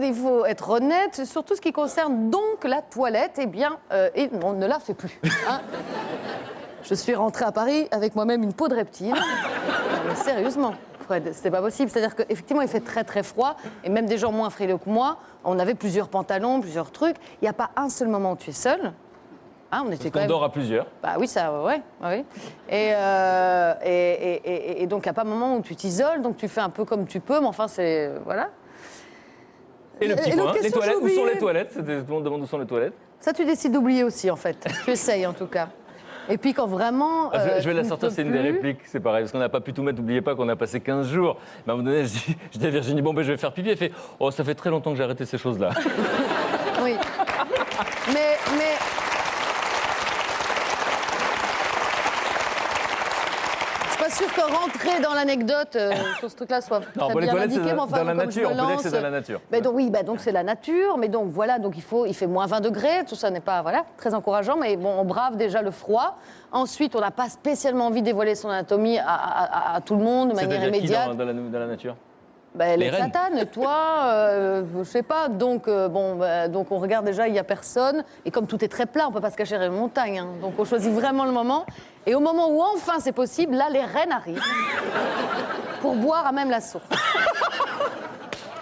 Il faut être honnête sur tout ce qui concerne donc la toilette. Eh bien, on ne la fait plus. Hein. Je suis rentrée à Paris avec moi-même une peau de reptile. Mais sérieusement, Fred, c'était pas possible. C'est-à-dire qu'effectivement, il fait très très froid. Et même des gens moins frileux que moi, on avait plusieurs pantalons, plusieurs trucs. Il n'y a pas un seul moment où tu es seul. Hein, on était quand même... dort à plusieurs. Bah oui, ça, ouais. Et donc, il n'y a pas un moment où tu t'isoles, donc tu fais un peu comme tu peux, mais enfin, c'est... Voilà. Et le petit point, les toilettes, où sont les toilettes? Tout le monde demande où sont les toilettes. Ça, tu décides d'oublier aussi, en fait. Tu essayes, en tout cas. Et puis, quand vraiment... je vais la sortir, c'est une des répliques, c'est pareil, parce qu'on n'a pas pu tout mettre. N'oubliez pas qu'on a passé 15 jours. Mais à un moment donné, je dis à Virginie, bon, ben, je vais faire pipi. Elle fait, oh, ça fait très longtemps que j'ai arrêté ces choses-là. Oui. Mais... Je suis pas sûre que rentrer dans l'anecdote sur ce truc-là soit Non, très bon, les bien toilettes, indiqué, c'est mais enfin, dans la comme nature, je me on peut dire que lance- c'est dans la nature. Ben donc, oui, donc c'est la nature, mais donc voilà, donc il fait moins 20 degrés, tout ça n'est pas très encourageant, mais bon, on brave déjà le froid. Ensuite, on n'a pas spécialement envie de dévoiler son anatomie à tout le monde de manière C'est-à-dire qui immédiate. dans la nature? Ben, les rennes. platanes, toi, je sais pas. Donc, donc on regarde déjà, il n'y a personne. Et comme tout est très plat, on ne peut pas se cacher derrière les montagnes. Hein. Donc on choisit vraiment le moment. Et au moment où enfin c'est possible, là, les rennes arrivent pour boire à même la source.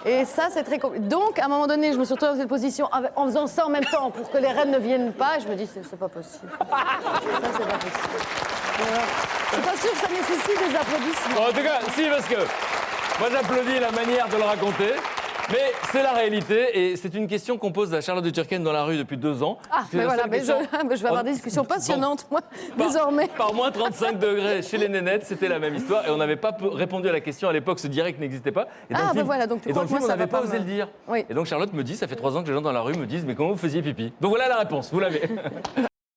Et ça, c'est très compliqué. Donc, à un moment donné, je me suis retrouvée dans cette position en faisant ça en même temps pour que les rennes ne viennent pas. Et je me dis, c'est pas possible. Ça, c'est pas possible. Je suis pas sûre que ça nécessite des applaudissements. Bon, en tout cas, si, parce que moi, j'applaudis la manière de le raconter. Mais c'est la réalité, et c'est une question qu'on pose à Charlotte de Turckheim dans la rue depuis 2 ans. Ah, C'est mais la voilà, seule mais question. je vais avoir des discussions passionnantes, moi, désormais. Par moins 35 degrés chez les nénettes, c'était la même histoire, et on n'avait pas répondu à la question à l'époque, ce direct n'existait pas. Et dans le film, voilà, donc tu et dans crois le que moi, film, on ça n'avait va pas pas osé me- le dire. Oui. Et donc Charlotte me dit, ça fait 3 ans que les gens dans la rue me disent, mais comment vous faisiez pipi? Donc voilà la réponse, vous l'avez.